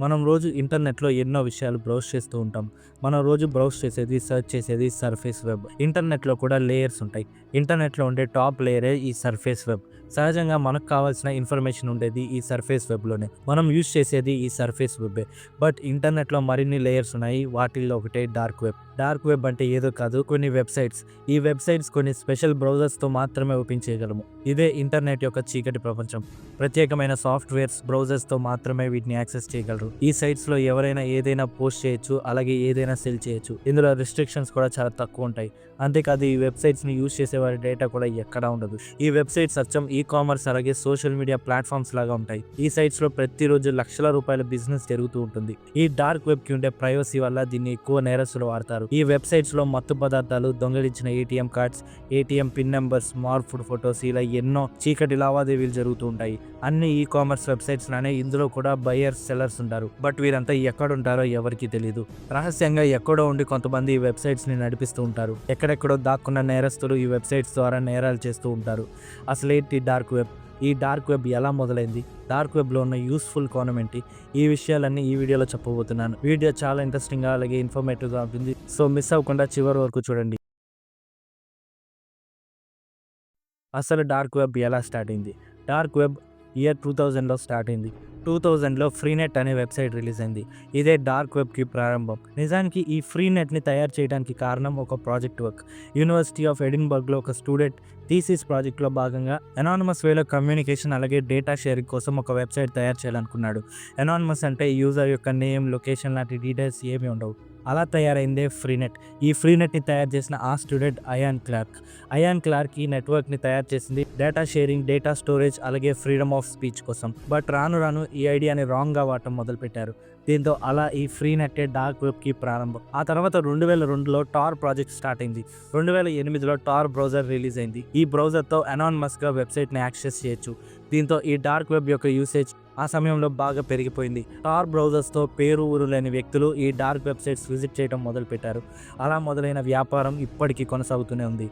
మనం రోజు ఇంటర్నెట్‌లో ఎన్నో విషయాలు బ్రౌజ్ చేస్తూ ఉంటాం. మనం రోజు బ్రౌజ్ చేసేది, సెర్చ్ చేసేది సర్ఫేస్ వెబ్. ఇంటర్నెట్‌లో కూడా లేయర్స్ ఉంటాయి. ఇంటర్నెట్‌లో ఉండే టాప్ లేయరే ఈ సర్ఫేస్ వెబ్. సహజంగా మనకు కావాల్సిన ఇన్ఫర్మేషన్ ఉండేది ఈ సర్ఫేస్ వెబ్‌లోనే. మనం యూజ్ చేసేది ఈ సర్ఫేస్ వెబ్బే. బట్ ఇంటర్నెట్‌లో మరిన్ని లేయర్స్ ఉన్నాయి. వాటిల్లో ఒకటే డార్క్ వెబ్. డార్క్ వెబ్ అంటే ఏదో కాదు, కొన్ని వెబ్‌సైట్స్. ఈ వెబ్‌సైట్స్ కొన్ని స్పెషల్ బ్రౌజర్స్‌తో మాత్రమే ఓపెన్ చేయగలము. ఇదే ఇంటర్నెట్ యొక్క చీకటి ప్రపంచం. ప్రత్యేకమైన సాఫ్ట్‌వేర్స్, బ్రౌజర్స్‌తో మాత్రమే వీటిని యాక్సెస్ చేయగలరు. ఈ సైట్స్‌లో ఎవరైనా ఏదైనా పోస్ట్ చేయొచ్చు, అలాగే ఏదైనా సెల్ చేయొచ్చు. ఇందులో రిస్ట్రిక్షన్స్ కూడా చాలా తక్కువుంటాయి. అంతేకాదు ఈ వెబ్‌సైట్స్‌ని యూజ్ చేసేవారి డేటా కూడా ఎక్కడా ఉండదు. ఈ వెబ్‌సైట్స్ అచ్చం కామర్స్ అలాగే సోషల్ మీడియా ప్లాట్‌ఫార్మ్స్ లాగా ఉంటాయి. ఈ సైట్స్‌లో ప్రతిరోజు లక్షల రూపాయల బిజినెస్ జరుగుతూ ఉంటుంది. ఈ డార్క్ వెబ్‌కి ఉండే ప్రైవసీ వల్ల దీన్ని ఎక్కువ నేరస్తులు వాడతారు. ఈ వెబ్‌సైట్స్‌లో మత్తు పదార్థాలు, దొంగిలించిన ATM cards, ATM pin numbers, morphed photos ఇలా ఎన్నో చీకటి లావాదేవీలు జరుగుతూ ఉంటాయి. అన్ని కామర్స్ వెబ్‌సైట్స్ లానే ఇందులో కూడా బయర్స్, సెల్లర్స్ ఉంటారు. బట్ వీరంతా ఎక్కడుంటారో ఎవరికీ తెలీదు. రహస్యంగా ఎక్కడో ఉండి కొంతమంది ఈ వెబ్‌సైట్స్‌ని నడిపిస్తూ ఉంటారు. ఎక్కడెక్కడో దాక్కున్న నేరస్తులు ఈ వెబ్‌సైట్స్ ద్వారా నేరాలు చేస్తూ ఉంటారు. అసలేంటి డార్క్ వెబ్? ఈ డార్క్ వెబ్ ఎలా మొదలైంది? డార్క్ వెబ్‌లో ఉన్న యూజ్‌ఫుల్ కోణం ఏంటి? ఈ విషయాలన్నీ ఈ వీడియోలో చెప్పబోతున్నాను. వీడియో చాలా ఇంట్రెస్టింగ్‌గా అలాగే ఇన్ఫర్మేటివ్‌గా ఉంటుంది. సో మిస్ అవ్వకుండా చివరి వరకు చూడండి. అసలు డార్క్ వెబ్ ఎలా స్టార్ట్ అయింది? డార్క్ వెబ్ ఇయర్ 2000లో స్టార్ట్ అయింది. 2000లో ఫ్రీనెట్ అనే వెబ్సైట్ రిలీజ్ అయింది. ఇదే డార్క్ వెబ్‌కి ప్రారంభం. నిజానికి ఈ ఫ్రీనెట్‌ని తయారు చేయడానికి కారణం ఒక ప్రాజెక్ట్ వర్క్. యూనివర్సిటీ ఆఫ్ ఎడిన్‌బర్గ్‌లో ఒక స్టూడెంట్ థీసిస్ ప్రాజెక్ట్‌లో భాగంగా అనానిమస్ వేలో కమ్యూనికేషన్ అలాగే డేటా షేరింగ్ కోసం ఒక వెబ్సైట్ తయారు చేయాలనుకున్నాడు. అనానిమస్ అంటే యూజర్ యొక్క నేమ్, లొకేషన్ లాంటి డీటెయిల్స్ ఏమీ ఉండవు. అలా తయారైందే ఫ్రీనెట్. ఈ ఫ్రీనెట్‌ని తయారు చేసిన ఆ student Ian Clarke. Ian Clarke ఈ నెట్వర్క్‌ని తయారు చేసింది డేటా షేరింగ్, డేటా స్టోరేజ్ అలాగే ఫ్రీడమ్ ఆఫ్ స్పీచ్ కోసం. బట్ రాను రాను ఈ ఐడియాని రాంగ్‌గా వాడటం మొదలుపెట్టారు. దీంతో అలా ఈ ఫ్రీనెట్టే డార్క్ వెబ్‌కి ప్రారంభం. ఆ తర్వాత 2002లో టార్ ప్రాజెక్ట్ స్టార్ట్ అయింది. 2008లో టార్ బ్రౌజర్ రిలీజ్ అయింది. ఈ బ్రౌజర్‌తో అనానిమస్‌గా వెబ్సైట్‌ని యాక్సెస్ చేయొచ్చు. దీంతో ఈ డార్క్ వెబ్ యొక్క యూసేజ్ ఆ సమయంలో బాగా పెరిగిపోయింది. టార్ బ్రౌజర్స్‌తో పేరు ఊరు లేని వ్యక్తులు ఈ డార్క్ వెబ్సైట్స్ విజిట్ చేయడం మొదలుపెట్టారు. అలా మొదలైన వ్యాపారం ఇప్పటికీ కొనసాగుతూనే ఉంది.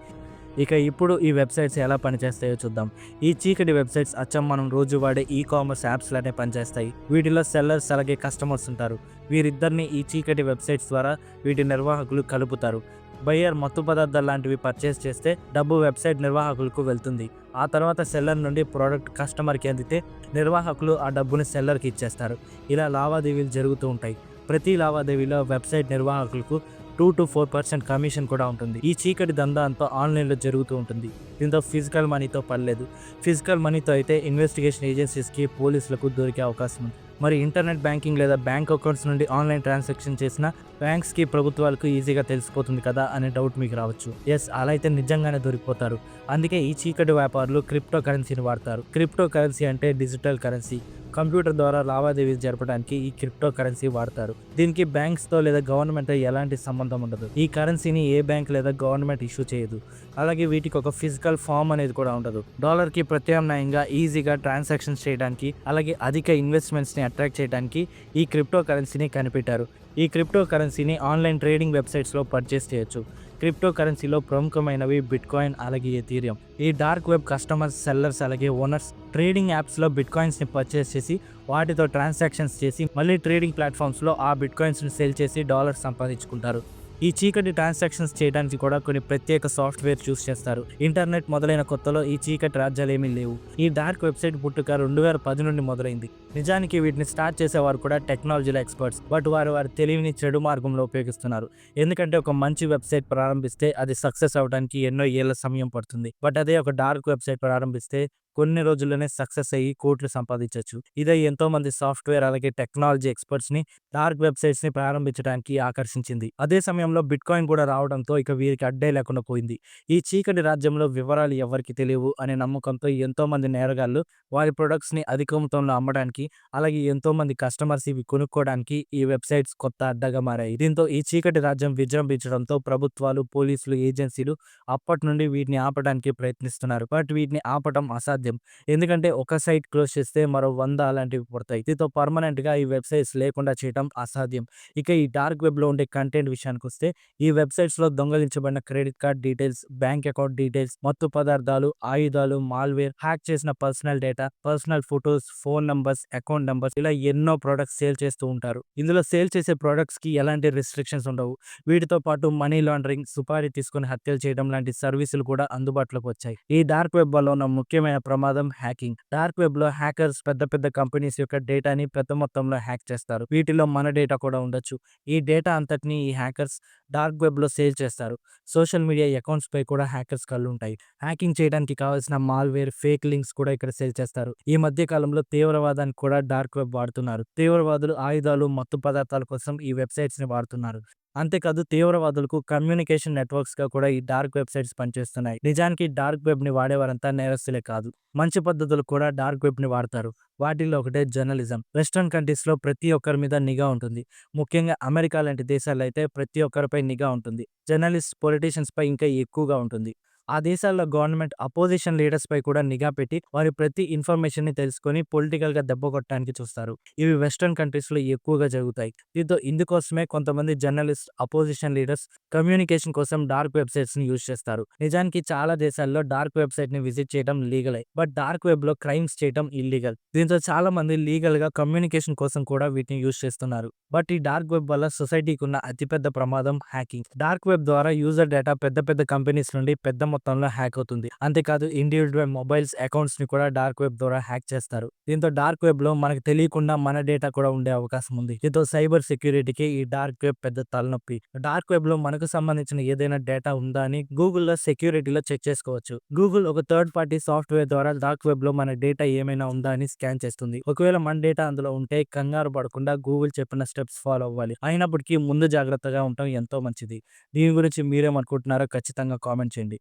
ఇక ఇప్పుడు ఈ వెబ్సైట్స్ ఎలా పనిచేస్తాయో చూద్దాం. ఈ చీకటి వెబ్సైట్స్ అచ్చం మనం రోజు వాడే కామర్స్ యాప్స్ లానే పనిచేస్తాయి. వీటిలో సెల్లర్స్ అలాగే కస్టమర్స్ ఉంటారు. వీరిద్దరిని ఈ చీకటి వెబ్సైట్స్ ద్వారా వీటి నిర్వాహకులు కలుపుతారు. బయ్యర్ మత్తు పదార్థాలు లాంటివి పర్చేస్ చేస్తే డబ్బు వెబ్సైట్ నిర్వాహకులకు వెళ్తుంది. ఆ తర్వాత సెల్లర్ నుండి ప్రోడక్ట్ కస్టమర్కి అందితే నిర్వాహకులు ఆ డబ్బుని సెల్లర్కి ఇచ్చేస్తారు. ఇలా లావాదేవీలు జరుగుతూ ఉంటాయి. ప్రతి లావాదేవీలో వెబ్సైట్ నిర్వాహకులకు 2-4% కమిషన్ కూడా ఉంటుంది. ఈ చీకటి దందా అంతా ఆన్లైన్లో జరుగుతూ ఉంటుంది. దీంతో ఫిజికల్ మనీతో పడలేదు. ఫిజికల్ మనీతో అయితే ఇన్వెస్టిగేషన్ ఏజెన్సీస్కి, పోలీసులకు దొరికే అవకాశం ఉంది. మరి ఇంటర్నెట్ బ్యాంకింగ్ లేదా బ్యాంక్ అకౌంట్స్ నుండి ఆన్లైన్ ట్రాన్సాక్షన్ చేసిన బ్యాంక్స్కి, ప్రభుత్వాలకు ఈజీగా తెలిసిపోతుంది కదా అనే డౌట్ మీకు రావచ్చు. ఎస్, అలా అయితే నిజంగానే దొరికిపోతారు. అందుకే ఈ చీకటి వ్యాపారులు క్రిప్టో కరెన్సీని వాడతారు. క్రిప్టో కరెన్సీ అంటే డిజిటల్ కరెన్సీ. కంప్యూటర్ ద్వారా లావాదేవీలు జరపడానికి ఈ క్రిప్టో కరెన్సీ వాడతారు. దీనికి బ్యాంక్స్తో లేదా గవర్నమెంట్తో ఎలాంటి సంబంధం ఉండదు. ఈ కరెన్సీని ఏ బ్యాంక్ లేదా గవర్నమెంట్ ఇష్యూ చేయదు. అలాగే వీటికి ఒక ఫిజికల్ ఫామ్ అనేది కూడా ఉండదు. డాలర్కి ప్రత్యామ్నాయంగా ఈజీగా ట్రాన్సాక్షన్స్ చేయడానికి అలాగే అధిక ఇన్వెస్ట్మెంట్స్ని అట్రాక్ట్ చేయడానికి ఈ క్రిప్టో కరెన్సీని కనిపెట్టారు. ఈ క్రిప్టో కరెన్సీని ఆన్లైన్ ట్రేడింగ్ వెబ్సైట్స్లో పర్చేస్ చేయొచ్చు. క్రిప్టో కరెన్సీలో ప్రముఖమైనవి బిట్కాయిన్ అలాగే ఎథీరియం. ఈ డార్క్ వెబ్ కస్టమర్స్, సెల్లర్స్ అలాగే ఓనర్స్ ట్రేడింగ్ యాప్స్లో బిట్కాయిన్స్ని పర్చేస్ చేసి వాటితో ట్రాన్సాక్షన్స్ చేసి మళ్ళీ ట్రేడింగ్ ప్లాట్ఫామ్స్లో ఆ బిట్కాయిన్స్ని సెల్ చేసి డాలర్స్ సంపాదించుకుంటారు. ఈ చీకటి ట్రాన్సాక్షన్స్ చేయడానికి కూడా కొన్ని ప్రత్యేక సాఫ్ట్వేర్ చూస్ చేస్తారు. ఇంటర్నెట్ మొదలైన కొత్తలో ఈ చీకటి రాజ్యాలు ఏమీ లేవు. ఈ డార్క్ వెబ్సైట్ పుట్టుక 2010 నుండి మొదలైంది. నిజానికి వీటిని స్టార్ట్ చేసేవారు కూడా టెక్నాలజీలో ఎక్స్పర్ట్స్. బట్ వారి తెలివిని చెడు మార్గంలో ఉపయోగిస్తున్నారు. ఎందుకంటే ఒక మంచి వెబ్సైట్ ప్రారంభిస్తే అది సక్సెస్ అవడానికి ఎన్నో ఏళ్ల సమయం పడుతుంది. బట్ అదే ఒక డార్క్ వెబ్సైట్ ప్రారంభిస్తే కొన్ని రోజుల్లోనే సక్సెస్ అయ్యి కోట్లు సంపాదించవచ్చు. ఇదే ఎంతో మంది సాఫ్ట్వేర్ అలాగే టెక్నాలజీ ఎక్స్పర్ట్స్ ని డార్క్ వెబ్సైట్స్ ని ప్రారంభించడానికి ఆకర్షించింది. అదే సమయంలో బిట్కాయిన్ కూడా రావడంతో ఇక వీరికి అడ్డే లేకుండా పోయింది. ఈ చీకటి రాజ్యంలో వివరాలు ఎవరికి తెలియవు అనే నమ్మకంతో ఎంతో మంది నేరగాళ్లు వారి ప్రొడక్ట్స్ ని అధిక మొత్తంలో అమ్మడానికి అలాగే ఎంతో మంది కస్టమర్స్ ఇవి కొనుక్కోవడానికి ఈ వెబ్సైట్స్ కొత్త అడ్డగా మారాయి. దీంతో ఈ చీకటి రాజ్యం విజృంభించడంతో ప్రభుత్వాలు, పోలీసులు, ఏజెన్సీలు అప్పటి నుండి వీటిని ఆపడానికి ప్రయత్నిస్తున్నారు. బట్ వీటిని ఆపడం అసాధ్యం. అసాధ్యం. ఎందుకంటే ఒక సైట్ క్లోజ్ చేస్తే మరో 100 అలాంటివి పుడతాయి. దీంతో పర్మనెంట్‌గా ఈ వెబ్‌సైట్స్ లేకుండా చేయడం అసాధ్యం. ఇక ఈ డార్క్ వెబ్‌లో ఉండే కంటెంట్ విషయానికొస్తే ఈ వెబ్‌సైట్స్‌లో దొంగిలించబడిన credit card details, bank account details, మత్తు పదార్థాలు, ఆయుధాలు, మాల్‌వేర్, హ్యాక్ చేసిన personal data, personal photos, phone numbers, account numbers ఇలా ఎన్నో ప్రొడక్ట్స్ సేల్ చేస్తూ ఉంటారు. ఇందులో సేల్ చేసే ప్రొడక్ట్స్‌కి ఎలాంటి రిస్ట్రిక్షన్స్ ఉండవు. వీటితో పాటు మనీ లాండరింగ్, సుపారీ తీసుకొని హత్యలు చేయడం లాంటి సర్వీసులు కూడా అందుబాటులోకి వచ్చాయి. ఈ డార్క్ వెబ్ వల్ల ఉన్న ముఖ్యమైన ప్రమాదం హ్యాకింగ్. డార్క్ వెబ్‌లో హ్యాకర్స్ పెద్ద పెద్ద కంపెనీస్ యొక్క డేటాని పెద్ద మొత్తంలో హ్యాక్ చేస్తారు. వీటిలో మన డేటా కూడా ఉండొచ్చు. ఈ డేటా అంతటిని ఈ హ్యాకర్స్ డార్క్ వెబ్‌లో సేల్ చేస్తారు. సోషల్ మీడియా అకౌంట్స్ పై కూడా హ్యాకర్స్ కళ్ళుంటాయి. హ్యాకింగ్ చేయడానికి కావాల్సిన మాల్‌వేర్, ఫేక్ లింక్స్ కూడా ఇక్కడ సేల్ చేస్తారు. ఈ మధ్య కాలంలో తీవ్రవాదానికి కూడా డార్క్ వెబ్ వాడుతున్నారు. తీవ్రవాదులు ఆయుధాలు, మత్తు పదార్థాల కోసం ఈ వెబ్‌సైట్స్‌ని వాడుతున్నారు. అంతేకాదు తీవ్రవాదులకు కమ్యూనికేషన్ నెట్వర్క్స్‌గా కూడా ఈ డార్క్ వెబ్‌సైట్స్ పనిచేస్తున్నాయి. నిజానికి డార్క్ వెబ్‌ని వాడేవారంతా నేరస్తులే కాదు. మంచి పద్ధతులు కూడా డార్క్ వెబ్‌ని వాడతారు. వాటిల్లో ఒకటే జర్నలిజం. వెస్టర్న్ కంట్రీస్‌లో ప్రతి ఒక్కరి మీద నిఘా ఉంటుంది. ముఖ్యంగా అమెరికా లాంటి దేశాల్లో అయితే ప్రతి ఒక్కరిపై నిఘా ఉంటుంది. జర్నలిస్ట్, పొలిటీషియన్స్‌పై ఇంకా ఎక్కువగా ఉంటుంది. ఆ దేశాల్లో గవర్నమెంట్ అపోజిషన్ లీడర్స్ పై కూడా నిఘా పెట్టి వారి ప్రతి ఇన్ఫర్మేషన్‌ని తెలుసుకొని పొలిటికల్‌గా దెబ్బ కొట్టడానికి చూస్తారు. ఇవి వెస్టర్న్ కంట్రీస్‌లో ఎక్కువగా జరుగుతాయి. దీంతో ఇందుకోసమే కొంతమంది జర్నలిస్ట్, అపోజిషన్ లీడర్స్ కమ్యూనికేషన్ కోసం డార్క్ వెబ్‌సైట్స్‌ని యూజ్ చేస్తారు. నిజానికి చాలా దేశాల్లో డార్క్ వెబ్‌సైట్‌ని విజిట్ చేయడం లీగలే. బట్ డార్క్ వెబ్‌లో క్రైమ్స్ చేయడం ఇల్లీగల్. దీంతో చాలా మంది లీగల్‌గా కమ్యూనికేషన్ కోసం కూడా వీటిని యూజ్ చేస్తున్నారు. బట్ ఈ డార్క్ వెబ్ వల్ల సొసైటీకి ఉన్న అతిపెద్ద ప్రమాదం హ్యాకింగ్. డార్క్ వెబ్ ద్వారా యూజర్ డేటా పెద్ద పెద్ద కంపెనీస్ నుండి పెద్ద మొత్తంలో హ్యాక్ అవుతుంది. అంతేకాదు ఇండివిడ్యువల్ మొబైల్స్ అకౌంట్స్ ని కూడా డార్క్ వెబ్ ద్వారా హ్యాక్ చేస్తారు. దీంతో డార్క్ వెబ్ లో మనకు తెలియకుండా మన డేటా కూడా ఉండే అవకాశం ఉంది. దీంతో సైబర్ సెక్యూరిటీకి ఈ డార్క్ వెబ్ పెద్ద తలనొప్పి. డార్క్ వెబ్ లో మనకు సంబంధించిన ఏదైనా డేటా ఉందా అని గూగుల్లో సెక్యూరిటీలో చెక్ చేసుకోవచ్చు. గూగుల్ ఒక థర్డ్ పార్టీ సాఫ్ట్వేర్ ద్వారా డార్క్ వెబ్ లో మన డేటా ఏమైనా ఉందా అని స్కాన్ చేస్తుంది. ఒకవేళ మన డేటా అందులో ఉంటే కంగారు పడకుండా గూగుల్ చెప్పిన స్టెప్స్ ఫాలో అవ్వాలి. అయినప్పటికీ ముందు జాగ్రత్తగా ఉండటం ఎంతో మంచిది. దీని గురించి మీరేమనుకుంటున్నారో ఖచ్చితంగా కామెంట్ చేయండి.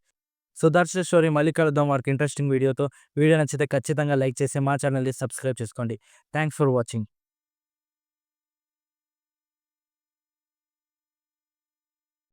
So that's the story. మళ్ళీ కలుద్దాం మరొక ఇంట్రెస్టింగ్ వీడియోతో. వీడియో నచ్చితే ఖచ్చితంగా లైక్ చేసి మా ఛానల్‌ని సబ్స్క్రైబ్ చేసుకోండి. Thanks for watching.